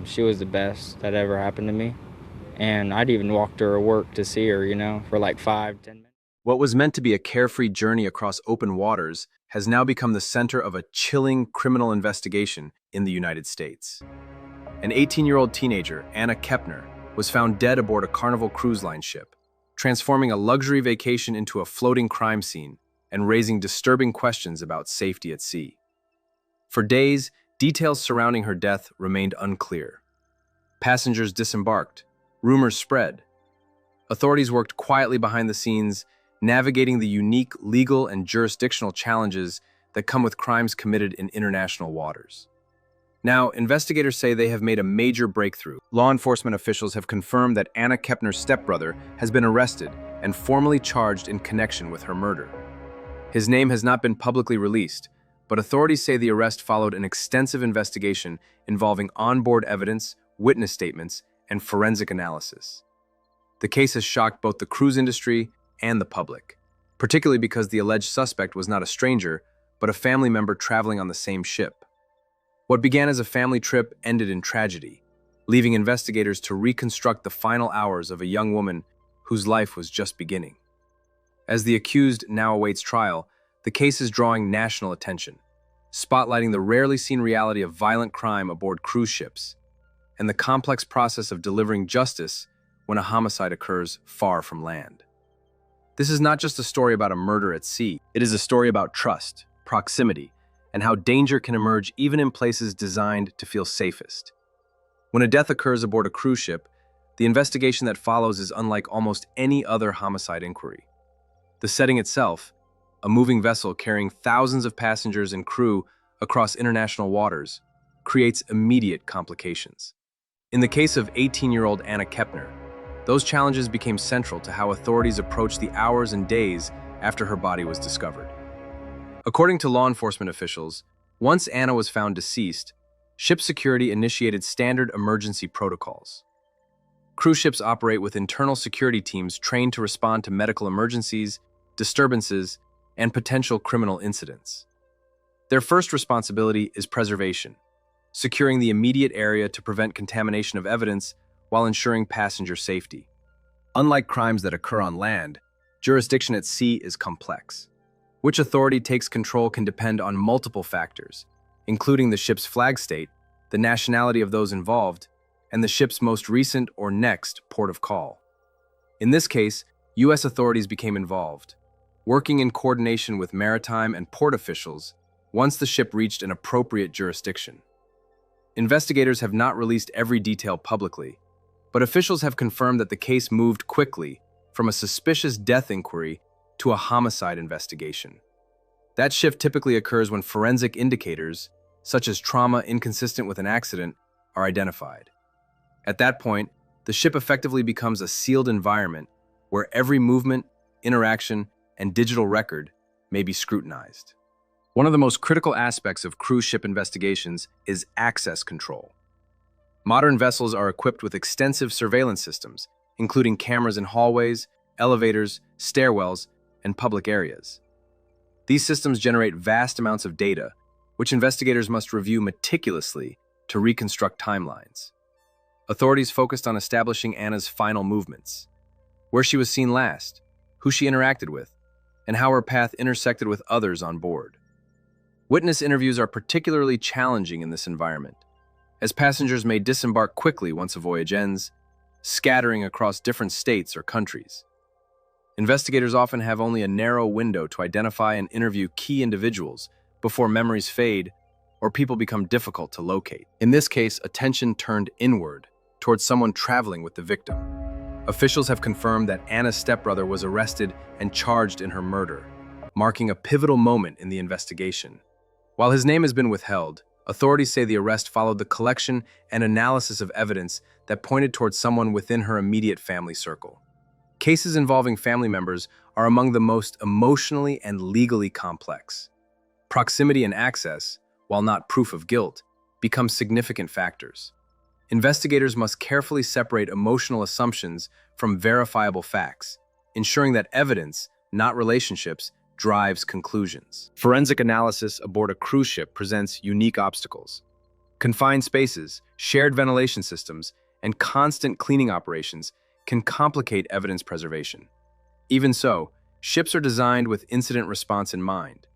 She was the best that ever happened to me. And I'd even walk to her work to see her, for like 5, 10 minutes. What was meant to be a carefree journey across open waters has now become the center of a chilling criminal investigation in the United States. An 18-year-old teenager, Anna Kepner, was found dead aboard a Carnival Cruise Line ship, transforming a luxury vacation into a floating crime scene and raising disturbing questions about safety at sea. For days, details surrounding her death remained unclear. Passengers disembarked, rumors spread. Authorities worked quietly behind the scenes, navigating the unique legal and jurisdictional challenges that come with crimes committed in international waters. Now, investigators say they have made a major breakthrough. Law enforcement officials have confirmed that Anna Kepner's stepbrother has been arrested and formally charged in connection with her murder. His name has not been publicly released, but authorities say the arrest followed an extensive investigation involving onboard evidence, witness statements, and forensic analysis. The case has shocked both the cruise industry and the public, particularly because the alleged suspect was not a stranger, but a family member traveling on the same ship. What began as a family trip ended in tragedy, leaving investigators to reconstruct the final hours of a young woman whose life was just beginning. As the accused now awaits trial, the case is drawing national attention, spotlighting the rarely seen reality of violent crime aboard cruise ships and the complex process of delivering justice when a homicide occurs far from land. This is not just a story about a murder at sea. It is a story about trust, proximity, and how danger can emerge even in places designed to feel safest. When a death occurs aboard a cruise ship, the investigation that follows is unlike almost any other homicide inquiry. The setting itself, a moving vessel carrying thousands of passengers and crew across international waters, creates immediate complications. In the case of 18-year-old Anna Kepner, those challenges became central to how authorities approached the hours and days after her body was discovered. According to law enforcement officials, once Anna was found deceased, ship security initiated standard emergency protocols. Cruise ships operate with internal security teams trained to respond to medical emergencies, disturbances, and potential criminal incidents. Their first responsibility is preservation, securing the immediate area to prevent contamination of evidence while ensuring passenger safety. Unlike crimes that occur on land, jurisdiction at sea is complex. Which authority takes control can depend on multiple factors, including the ship's flag state, the nationality of those involved, and the ship's most recent or next port of call. In this case, U.S. authorities became involved, working in coordination with maritime and port officials once the ship reached an appropriate jurisdiction. Investigators have not released every detail publicly, but officials have confirmed that the case moved quickly from a suspicious death inquiry to a homicide investigation. That shift typically occurs when forensic indicators, such as trauma inconsistent with an accident, are identified. At that point, the ship effectively becomes a sealed environment where every movement, interaction, and digital record may be scrutinized. One of the most critical aspects of cruise ship investigations is access control. Modern vessels are equipped with extensive surveillance systems, including cameras in hallways, elevators, stairwells, and public areas. These systems generate vast amounts of data, which investigators must review meticulously to reconstruct timelines. Authorities focused on establishing Anna's final movements, where she was seen last, who she interacted with, and how her path intersected with others on board. Witness interviews are particularly challenging in this environment, as passengers may disembark quickly once a voyage ends, scattering across different states or countries. Investigators often have only a narrow window to identify and interview key individuals before memories fade or people become difficult to locate. In this case, attention turned inward towards someone traveling with the victim. Officials have confirmed that Anna's stepbrother was arrested and charged in her murder, marking a pivotal moment in the investigation. While his name has been withheld, authorities say the arrest followed the collection and analysis of evidence that pointed towards someone within her immediate family circle. Cases involving family members are among the most emotionally and legally complex. Proximity and access, while not proof of guilt, become significant factors. Investigators must carefully separate emotional assumptions from verifiable facts, ensuring that evidence, not relationships, drives conclusions. Forensic analysis aboard a cruise ship presents unique obstacles. Confined spaces, shared ventilation systems, and constant cleaning operations can complicate evidence preservation. Even so, ships are designed with incident response in mind,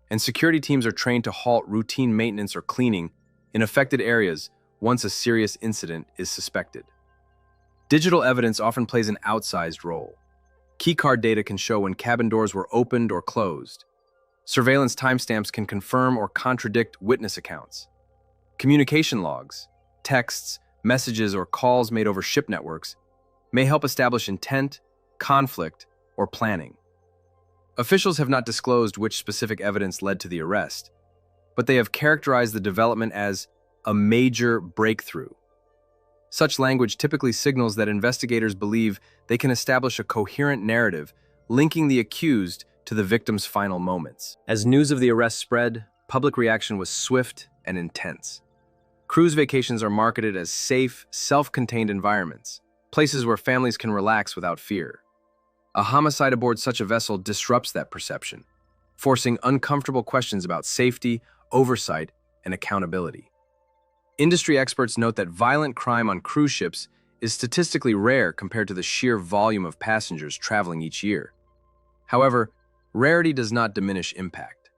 and security teams are trained to halt routine maintenance or cleaning in affected areas once a serious incident is suspected. Digital evidence often plays an outsized role. Keycard data can show when cabin doors were opened or closed. Surveillance timestamps can confirm or contradict witness accounts. Communication logs, texts, messages, or calls made over ship networks may help establish intent, conflict, or planning. Officials have not disclosed which specific evidence led to the arrest, but they have characterized the development as a major breakthrough. Such language typically signals that investigators believe they can establish a coherent narrative linking the accused to the victim's final moments. As news of the arrest spread, public reaction was swift and intense. Cruise vacations are marketed as safe, self-contained environments, places where families can relax without fear. A homicide aboard such a vessel disrupts that perception, forcing uncomfortable questions about safety, oversight, and accountability. Industry experts note that violent crime on cruise ships is statistically rare compared to the sheer volume of passengers traveling each year. However, rarity does not diminish impact.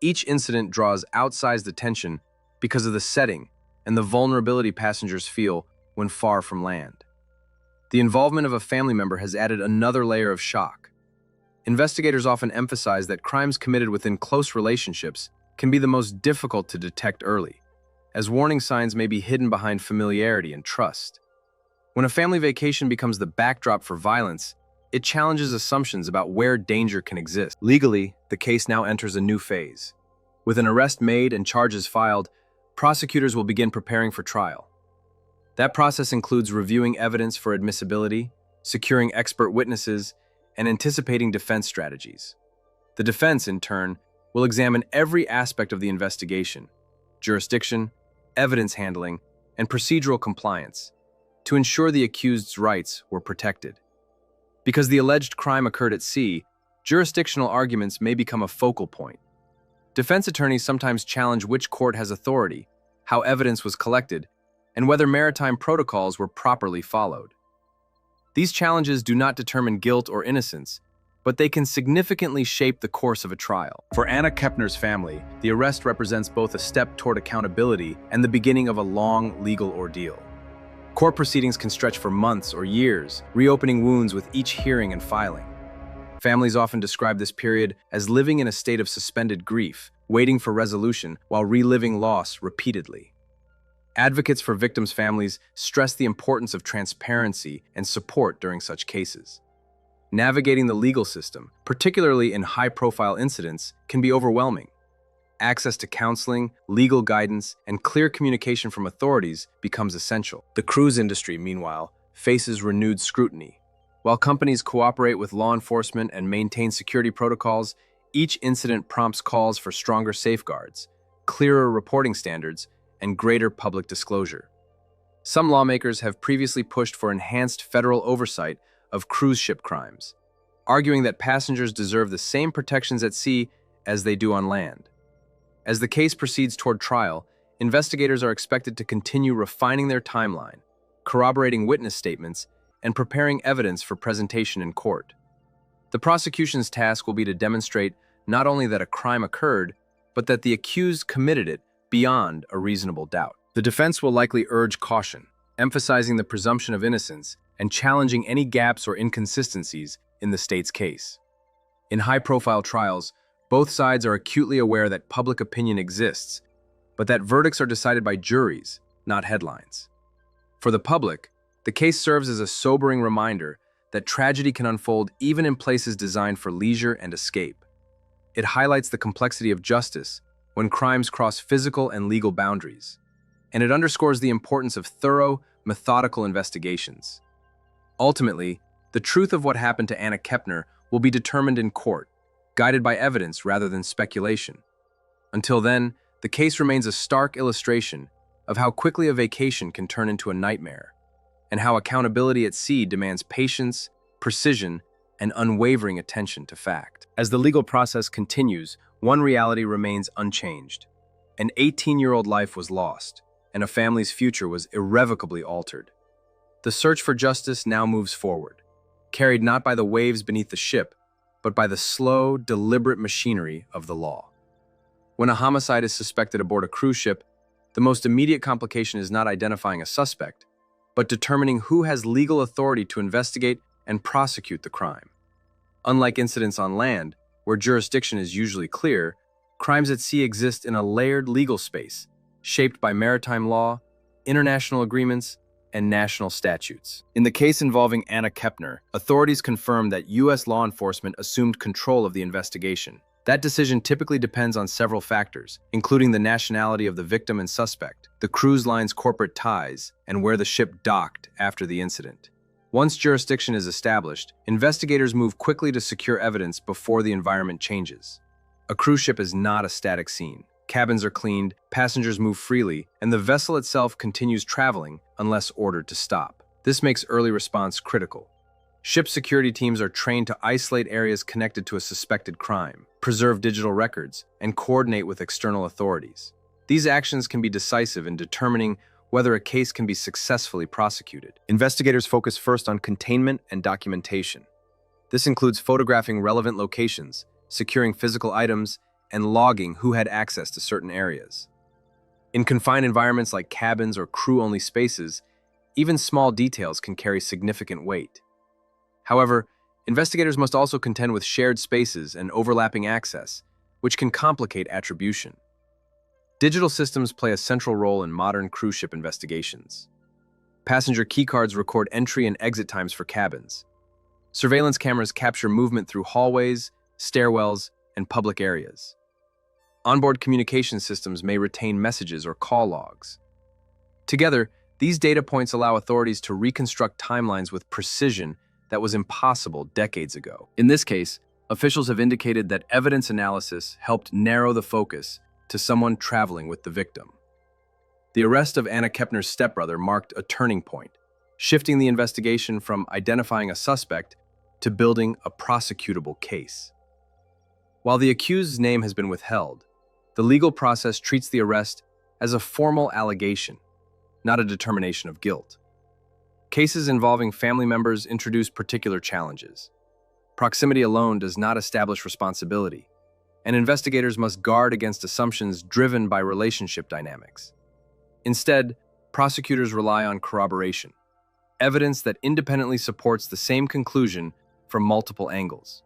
Each incident draws outsized attention because of the setting and the vulnerability passengers feel when far from land. The involvement of a family member has added another layer of shock. Investigators often emphasize that crimes committed within close relationships can be the most difficult to detect early, as warning signs may be hidden behind familiarity and trust. When a family vacation becomes the backdrop for violence, it challenges assumptions about where danger can exist. Legally, the case now enters a new phase. With an arrest made and charges filed, prosecutors will begin preparing for trial. That process includes reviewing evidence for admissibility, securing expert witnesses, and anticipating defense strategies. The defense, in turn, will examine every aspect of the investigation: jurisdiction, evidence handling, and procedural compliance, to ensure the accused's rights were protected. Because the alleged crime occurred at sea, jurisdictional arguments may become a focal point. Defense attorneys sometimes challenge which court has authority, how evidence was collected, and whether maritime protocols were properly followed. These challenges do not determine guilt or innocence, but they can significantly shape the course of a trial. For Anna Kepner's family, the arrest represents both a step toward accountability and the beginning of a long legal ordeal. Court proceedings can stretch for months or years, reopening wounds with each hearing and filing. Families often describe this period as living in a state of suspended grief, waiting for resolution while reliving loss repeatedly. Advocates for victims' families stress the importance of transparency and support during such cases. Navigating the legal system, particularly in high-profile incidents, can be overwhelming. Access to counseling, legal guidance, and clear communication from authorities becomes essential. The cruise industry, meanwhile, faces renewed scrutiny. While companies cooperate with law enforcement and maintain security protocols, each incident prompts calls for stronger safeguards, clearer reporting standards, and greater public disclosure. Some lawmakers have previously pushed for enhanced federal oversight of cruise ship crimes, arguing that passengers deserve the same protections at sea as they do on land. As the case proceeds toward trial, investigators are expected to continue refining their timeline, corroborating witness statements, and preparing evidence for presentation in court. The prosecution's task will be to demonstrate not only that a crime occurred, but that the accused committed it beyond a reasonable doubt. The defense will likely urge caution, emphasizing the presumption of innocence and challenging any gaps or inconsistencies in the state's case. In high-profile trials, both sides are acutely aware that public opinion exists, but that verdicts are decided by juries, not headlines. For the public, the case serves as a sobering reminder that tragedy can unfold even in places designed for leisure and escape. It highlights the complexity of justice when crimes cross physical and legal boundaries, and it underscores the importance of thorough, methodical investigations. Ultimately, the truth of what happened to Anna Kepner will be determined in court, guided by evidence rather than speculation. Until then, the case remains a stark illustration of how quickly a vacation can turn into a nightmare, and how accountability at sea demands patience, precision, and unwavering attention to fact. As the legal process continues, one reality remains unchanged. An 18-year-old life was lost, and a family's future was irrevocably altered. The search for justice now moves forward, carried not by the waves beneath the ship, but by the slow, deliberate machinery of the law. When a homicide is suspected aboard a cruise ship, the most immediate complication is not identifying a suspect, but determining who has legal authority to investigate and prosecute the crime. Unlike incidents on land, where jurisdiction is usually clear, crimes at sea exist in a layered legal space, shaped by maritime law, international agreements, and national statutes. In the case involving Anna Kepner, authorities confirmed that U.S. law enforcement assumed control of the investigation. That decision typically depends on several factors, including the nationality of the victim and suspect, the cruise line's corporate ties, and where the ship docked after the incident. Once jurisdiction is established, investigators move quickly to secure evidence before the environment changes. A cruise ship is not a static scene. Cabins are cleaned, passengers move freely, and the vessel itself continues traveling unless ordered to stop. This makes early response critical. Ship security teams are trained to isolate areas connected to a suspected crime, preserve digital records, and coordinate with external authorities. These actions can be decisive in determining whether a case can be successfully prosecuted. Investigators focus first on containment and documentation. This includes photographing relevant locations, securing physical items, and logging who had access to certain areas. In confined environments like cabins or crew-only spaces, even small details can carry significant weight. However, investigators must also contend with shared spaces and overlapping access, which can complicate attribution. Digital systems play a central role in modern cruise ship investigations. Passenger keycards record entry and exit times for cabins. Surveillance cameras capture movement through hallways, stairwells, and public areas. Onboard communication systems may retain messages or call logs. Together, these data points allow authorities to reconstruct timelines with precision that was impossible decades ago. In this case, officials have indicated that evidence analysis helped narrow the focus to someone traveling with the victim. The arrest of Anna Kepner's stepbrother marked a turning point, shifting the investigation from identifying a suspect to building a prosecutable case. While the accused's name has been withheld, the legal process treats the arrest as a formal allegation, not a determination of guilt. Cases involving family members introduce particular challenges. Proximity alone does not establish responsibility, and investigators must guard against assumptions driven by relationship dynamics. Instead, prosecutors rely on corroboration, evidence that independently supports the same conclusion from multiple angles.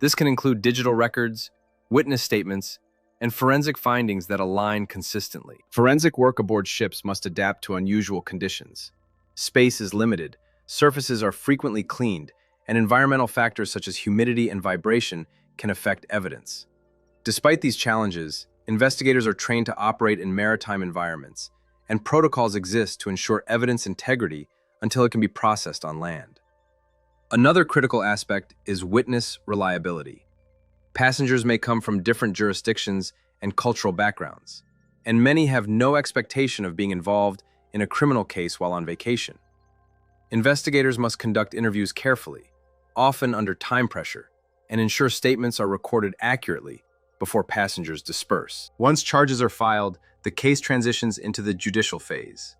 This can include digital records, witness statements, and forensic findings that align consistently. Forensic work aboard ships must adapt to unusual conditions. Space is limited, surfaces are frequently cleaned, and environmental factors such as humidity and vibration can affect evidence. Despite these challenges, investigators are trained to operate in maritime environments, and protocols exist to ensure evidence integrity until it can be processed on land. Another critical aspect is witness reliability. Passengers may come from different jurisdictions and cultural backgrounds, and many have no expectation of being involved in a criminal case while on vacation. Investigators must conduct interviews carefully, often under time pressure, and ensure statements are recorded accurately before passengers disperse. Once charges are filed, the case transitions into the judicial phase.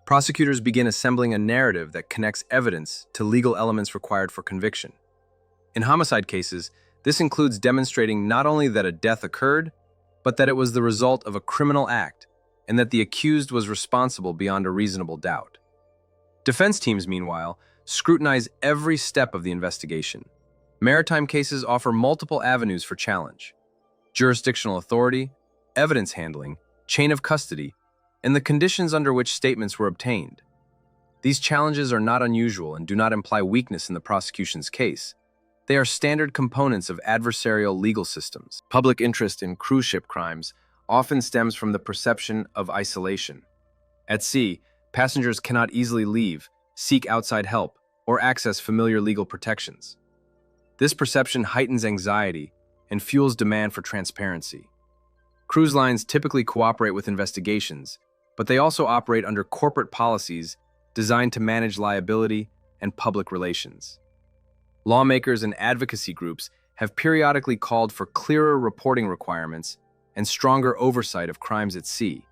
Prosecutors begin assembling a narrative that connects evidence to legal elements required for conviction. In homicide cases, this includes demonstrating not only that a death occurred, but that it was the result of a criminal act and that the accused was responsible beyond a reasonable doubt. Defense teams, meanwhile, scrutinize every step of the investigation. Maritime cases offer multiple avenues for challenge: jurisdictional authority, evidence handling, chain of custody, and the conditions under which statements were obtained. These challenges are not unusual and do not imply weakness in the prosecution's case. They are standard components of adversarial legal systems. Public interest in cruise ship crimes often stems from the perception of isolation. At sea, passengers cannot easily leave, seek outside help, or access familiar legal protections. This perception heightens anxiety and fuels demand for transparency. Cruise lines typically cooperate with investigations, but they also operate under corporate policies designed to manage liability and public relations. Lawmakers and advocacy groups have periodically called for clearer reporting requirements and stronger oversight of crimes at sea.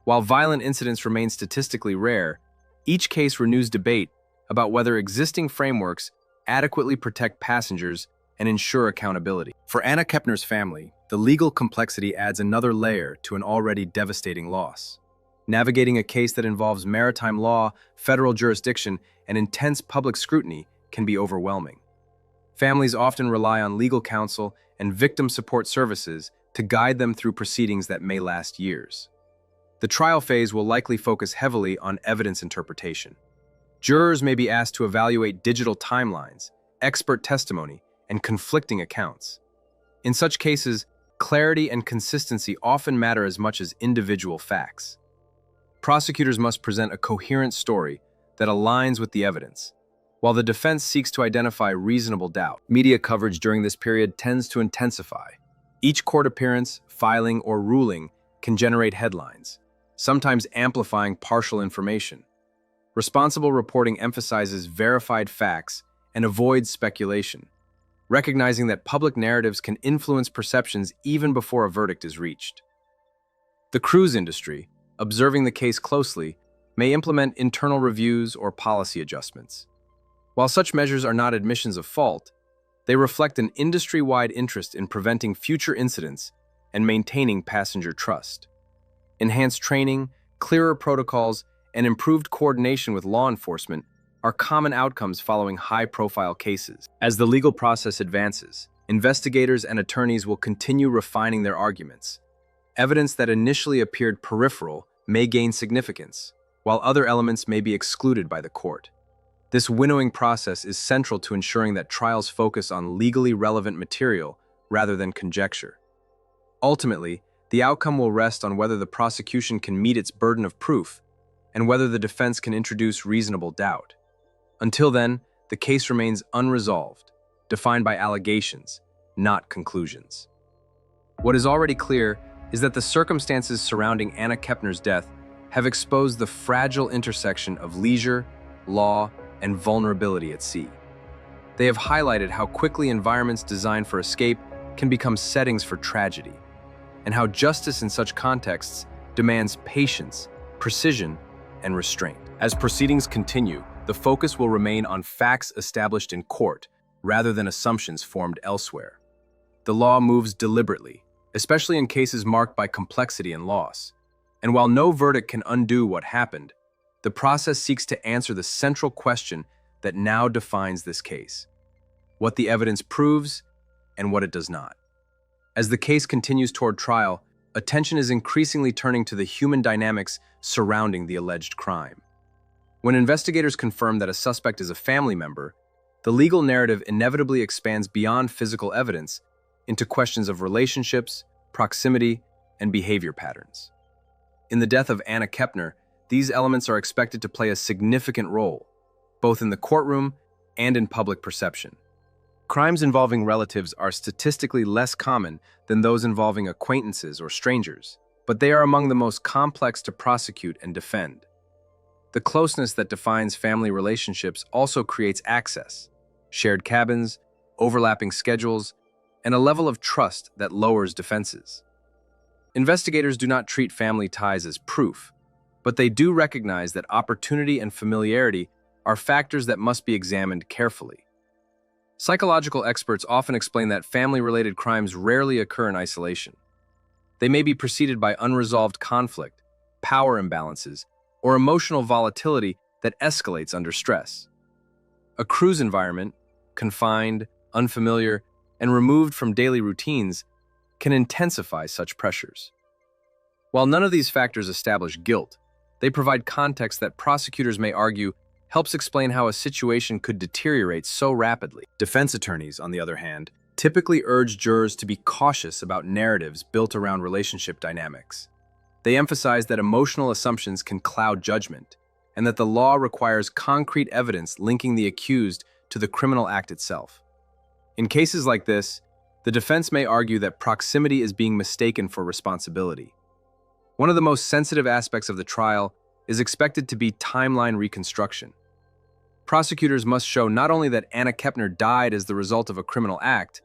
While violent incidents remain statistically rare, each case renews debate about whether existing frameworks adequately protect passengers and ensure accountability. For Anna Kepner's family, the legal complexity adds another layer to an already devastating loss. Navigating a case that involves maritime law, federal jurisdiction, and intense public scrutiny can be overwhelming. Families often rely on legal counsel and victim support services to guide them through proceedings that may last years. The trial phase will likely focus heavily on evidence interpretation. Jurors may be asked to evaluate digital timelines, expert testimony, and conflicting accounts. In such cases, clarity and consistency often matter as much as individual facts. Prosecutors must present a coherent story that aligns with the evidence, while the defense seeks to identify reasonable doubt. Media coverage during this period tends to intensify. Each court appearance, filing, or ruling can generate headlines, sometimes amplifying partial information. Responsible reporting emphasizes verified facts and avoids speculation, recognizing that public narratives can influence perceptions even before a verdict is reached. The cruise industry, observing the case closely, may implement internal reviews or policy adjustments. While such measures are not admissions of fault, they reflect an industry-wide interest in preventing future incidents and maintaining passenger trust. Enhanced training, clearer protocols, and improved coordination with law enforcement are common outcomes following high-profile cases. As the legal process advances, investigators and attorneys will continue refining their arguments. Evidence that initially appeared peripheral may gain significance, while other elements may be excluded by the court. This winnowing process is central to ensuring that trials focus on legally relevant material rather than conjecture. Ultimately, the outcome will rest on whether the prosecution can meet its burden of proof and whether the defense can introduce reasonable doubt. Until then, the case remains unresolved, defined by allegations, not conclusions. What is already clear is that the circumstances surrounding Anna Kepner's death have exposed the fragile intersection of leisure, law, and vulnerability at sea. They have highlighted how quickly environments designed for escape can become settings for tragedy, and how justice in such contexts demands patience, precision, and restraint. As proceedings continue, the focus will remain on facts established in court rather than assumptions formed elsewhere. The law moves deliberately, especially in cases marked by complexity and loss. And while no verdict can undo what happened, the process seeks to answer the central question that now defines this case: what the evidence proves and what it does not. As the case continues toward trial, attention is increasingly turning to the human dynamics surrounding the alleged crime. When investigators confirm that a suspect is a family member, the legal narrative inevitably expands beyond physical evidence into questions of relationships, proximity, and behavior patterns. In the death of Anna Kepner, these elements are expected to play a significant role, both in the courtroom and in public perception. Crimes involving relatives are statistically less common than those involving acquaintances or strangers, but they are among the most complex to prosecute and defend. The closeness that defines family relationships also creates access, shared cabins, overlapping schedules, and a level of trust that lowers defenses. Investigators do not treat family ties as proof, but they do recognize that opportunity and familiarity are factors that must be examined carefully. Psychological experts often explain that family-related crimes rarely occur in isolation. They may be preceded by unresolved conflict, power imbalances, or emotional volatility that escalates under stress. A cruise environment, confined, unfamiliar, and removed from daily routines, can intensify such pressures. While none of these factors establish guilt, they provide context that prosecutors may argue helps explain how a situation could deteriorate so rapidly. Defense attorneys, on the other hand, typically urge jurors to be cautious about narratives built around relationship dynamics. They emphasize that emotional assumptions can cloud judgment, and that the law requires concrete evidence linking the accused to the criminal act itself. In cases like this, the defense may argue that proximity is being mistaken for responsibility. One of the most sensitive aspects of the trial is expected to be timeline reconstruction. Prosecutors must show not only that Anna Kepner died as the result of a criminal act,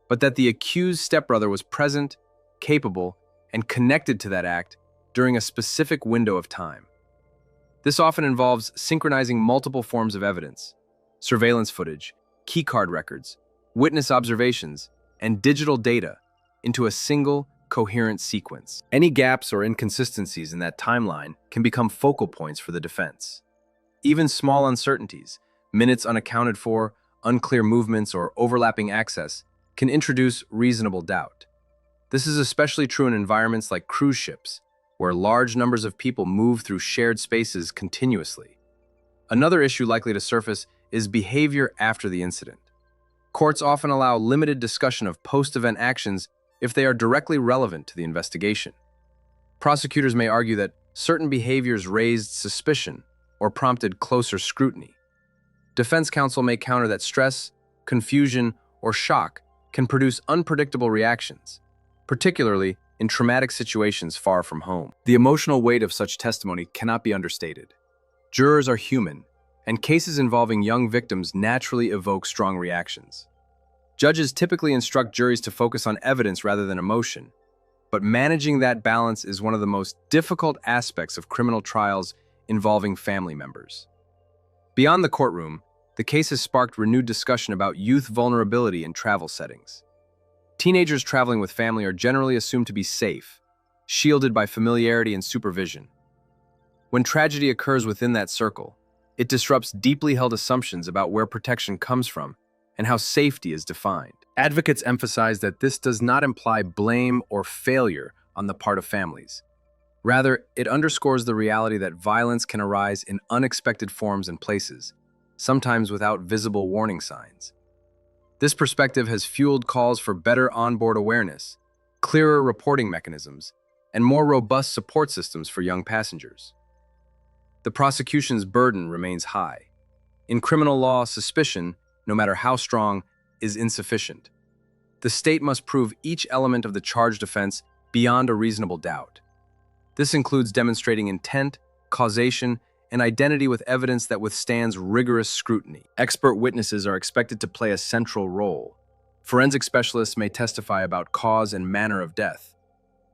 but that the accused stepbrother was present, capable, and connected to that act during a specific window of time. This often involves synchronizing multiple forms of evidence: surveillance footage, keycard records, witness observations, and digital data into a single, coherent sequence. Any gaps or inconsistencies in that timeline can become focal points for the defense. Even small uncertainties, minutes unaccounted for, unclear movements, or overlapping access can introduce reasonable doubt. This is especially true in environments like cruise ships, where large numbers of people move through shared spaces continuously. Another issue likely to surface is behavior after the incident. Courts often allow limited discussion of post-event actions if they are directly relevant to the investigation. Prosecutors may argue that certain behaviors raised suspicion or prompted closer scrutiny. Defense counsel may counter that stress, confusion, or shock can produce unpredictable reactions, particularly in traumatic situations far from home. The emotional weight of such testimony cannot be understated. Jurors are human, and cases involving young victims naturally evoke strong reactions. Judges typically instruct juries to focus on evidence rather than emotion, but managing that balance is one of the most difficult aspects of criminal trials involving family members. Beyond the courtroom, the case has sparked renewed discussion about youth vulnerability in travel settings. Teenagers traveling with family are generally assumed to be safe, shielded by familiarity and supervision. When tragedy occurs within that circle, it disrupts deeply held assumptions about where protection comes from and how safety is defined. Advocates emphasize that this does not imply blame or failure on the part of families. Rather, it underscores the reality that violence can arise in unexpected forms and places, sometimes without visible warning signs. This perspective has fueled calls for better onboard awareness, clearer reporting mechanisms, and more robust support systems for young passengers. The prosecution's burden remains high. In criminal law, suspicion, no matter how strong, is insufficient. The state must prove each element of the charged offense beyond a reasonable doubt. This includes demonstrating intent, causation, and identity with evidence that withstands rigorous scrutiny. Expert witnesses are expected to play a central role. Forensic specialists may testify about cause and manner of death.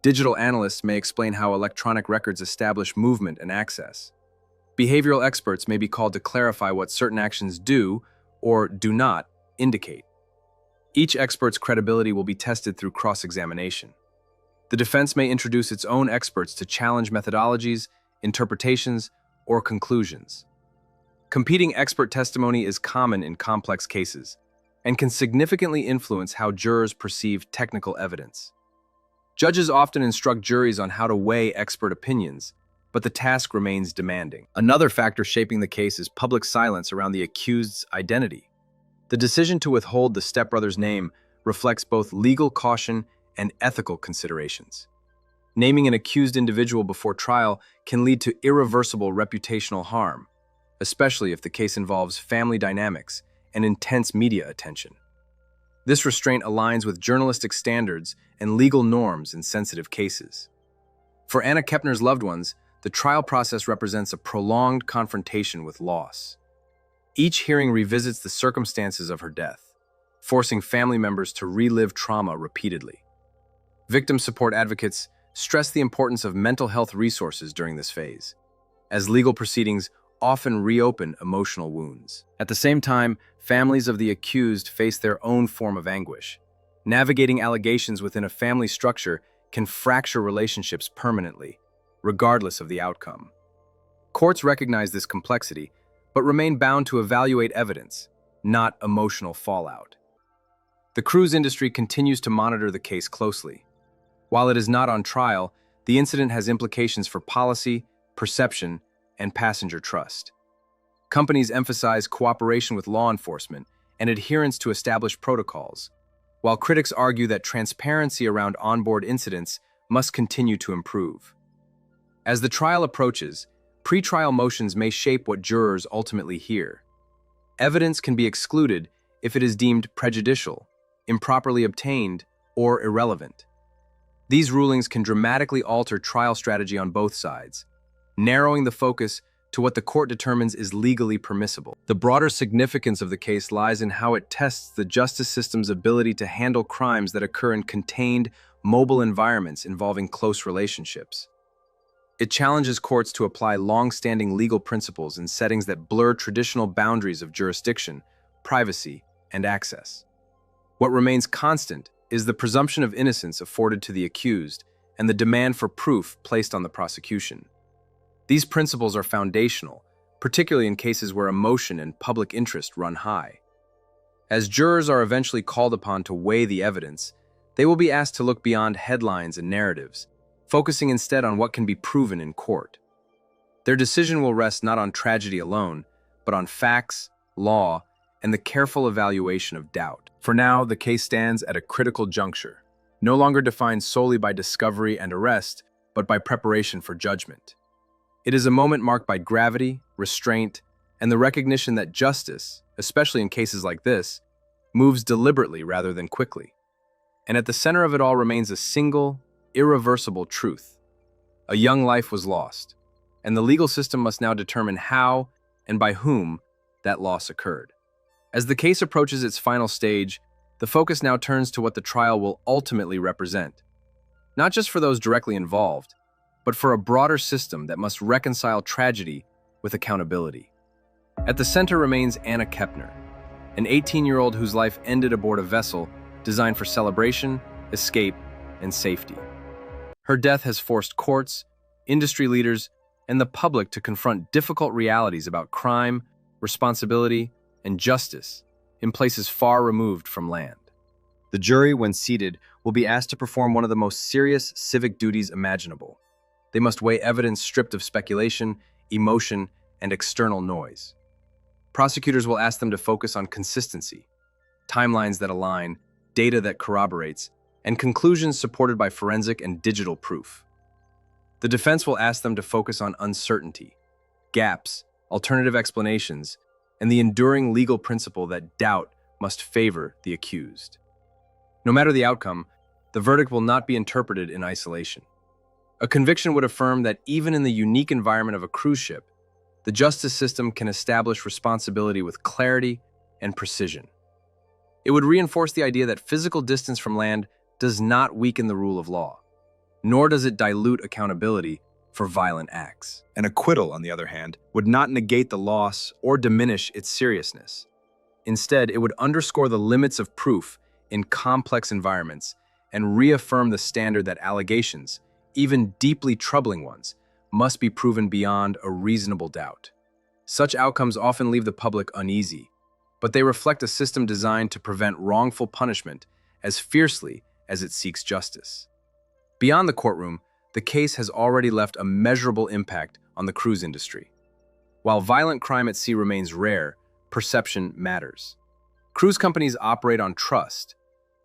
Digital analysts may explain how electronic records establish movement and access. Behavioral experts may be called to clarify what certain actions do or do not indicate. Each expert's credibility will be tested through cross-examination. The defense may introduce its own experts to challenge methodologies, interpretations, or conclusions. Competing expert testimony is common in complex cases and can significantly influence how jurors perceive technical evidence. Judges often instruct juries on how to weigh expert opinions, but the task remains demanding. Another factor shaping the case is public silence around the accused's identity. The decision to withhold the stepbrother's name reflects both legal caution and ethical considerations. Naming an accused individual before trial can lead to irreversible reputational harm, especially if the case involves family dynamics and intense media attention. This restraint aligns with journalistic standards and legal norms in sensitive cases. For Anna Kepner's loved ones, the trial process represents a prolonged confrontation with loss. Each hearing revisits the circumstances of her death, forcing family members to relive trauma repeatedly. Victim support advocates stress the importance of mental health resources during this phase, as legal proceedings often reopen emotional wounds. At the same time, families of the accused face their own form of anguish. Navigating allegations within a family structure can fracture relationships permanently, regardless of the outcome. Courts recognize this complexity, but remain bound to evaluate evidence, not emotional fallout. The cruise industry continues to monitor the case closely. While it is not on trial, the incident has implications for policy, perception, and passenger trust. Companies emphasize cooperation with law enforcement and adherence to established protocols, while critics argue that transparency around onboard incidents must continue to improve. As the trial approaches, pretrial motions may shape what jurors ultimately hear. Evidence can be excluded if it is deemed prejudicial, improperly obtained, or irrelevant. These rulings can dramatically alter trial strategy on both sides, narrowing the focus to what the court determines is legally permissible. The broader significance of the case lies in how it tests the justice system's ability to handle crimes that occur in contained, mobile environments involving close relationships. It challenges courts to apply long-standing legal principles in settings that blur traditional boundaries of jurisdiction, privacy, and access. What remains constant is the presumption of innocence afforded to the accused and the demand for proof placed on the prosecution. These principles are foundational, particularly in cases where emotion and public interest run high. As jurors are eventually called upon to weigh the evidence, they will be asked to look beyond headlines and narratives, focusing instead on what can be proven in court. Their decision will rest not on tragedy alone, but on facts, law, and the careful evaluation of doubt. For now, the case stands at a critical juncture, no longer defined solely by discovery and arrest, but by preparation for judgment. It is a moment marked by gravity, restraint, and the recognition that justice, especially in cases like this, moves deliberately rather than quickly. And at the center of it all remains a single, irreversible truth. A young life was lost, and the legal system must now determine how and by whom that loss occurred. As the case approaches its final stage, the focus now turns to what the trial will ultimately represent. Not just for those directly involved, but for a broader system that must reconcile tragedy with accountability. At the center remains Anna Kepner, an 18-year-old whose life ended aboard a vessel designed for celebration, escape, and safety. Her death has forced courts, industry leaders, and the public to confront difficult realities about crime, responsibility, and justice in places far removed from land. The jury, when seated, will be asked to perform one of the most serious civic duties imaginable. They must weigh evidence stripped of speculation, emotion, and external noise. Prosecutors will ask them to focus on consistency, timelines that align, data that corroborates, and conclusions supported by forensic and digital proof. The defense will ask them to focus on uncertainty, gaps, alternative explanations, and the enduring legal principle that doubt must favor the accused. No matter the outcome, the verdict will not be interpreted in isolation. A conviction would affirm that even in the unique environment of a cruise ship, the justice system can establish responsibility with clarity and precision. It would reinforce the idea that physical distance from land does not weaken the rule of law, nor does it dilute accountability for violent acts. An acquittal, on the other hand, would not negate the loss or diminish its seriousness. Instead, it would underscore the limits of proof in complex environments and reaffirm the standard that allegations, even deeply troubling ones, must be proven beyond a reasonable doubt. Such outcomes often leave the public uneasy, but they reflect a system designed to prevent wrongful punishment as fiercely as it seeks justice. Beyond the courtroom, the case has already left a measurable impact on the cruise industry. While violent crime at sea remains rare, perception matters. Cruise companies operate on trust,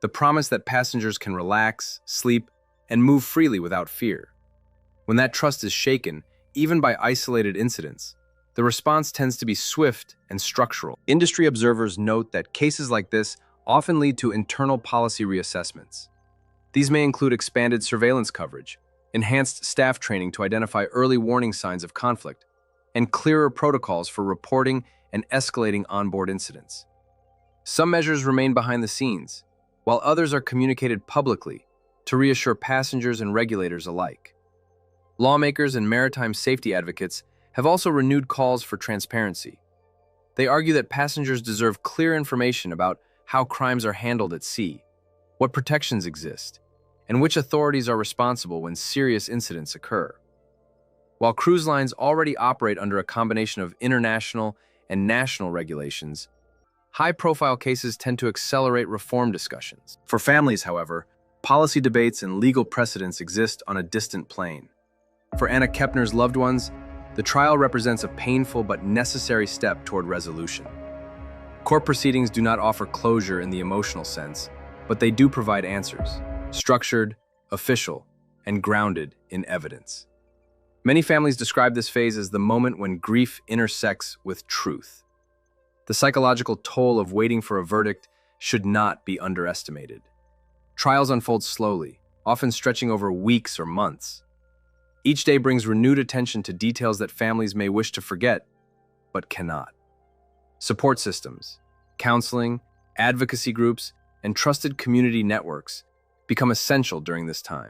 the promise that passengers can relax, sleep, and move freely without fear. When that trust is shaken, even by isolated incidents, the response tends to be swift and structural. Industry observers note that cases like this often lead to internal policy reassessments. These may include expanded surveillance coverage, enhanced staff training to identify early warning signs of conflict, and clearer protocols for reporting and escalating onboard incidents. Some measures remain behind the scenes, while others are communicated publicly to reassure passengers and regulators alike. Lawmakers and maritime safety advocates have also renewed calls for transparency. They argue that passengers deserve clear information about how crimes are handled at sea, what protections exist, and which authorities are responsible when serious incidents occur. While cruise lines already operate under a combination of international and national regulations, high-profile cases tend to accelerate reform discussions. For families, however, policy debates and legal precedents exist on a distant plane. For Anna Kepner's loved ones, the trial represents a painful but necessary step toward resolution. Court proceedings do not offer closure in the emotional sense, but they do provide answers, structured, official, and grounded in evidence. Many families describe this phase as the moment when grief intersects with truth. The psychological toll of waiting for a verdict should not be underestimated. Trials unfold slowly, often stretching over weeks or months. Each day brings renewed attention to details that families may wish to forget, but cannot. Support systems, counseling, advocacy groups, and trusted community networks become essential during this time.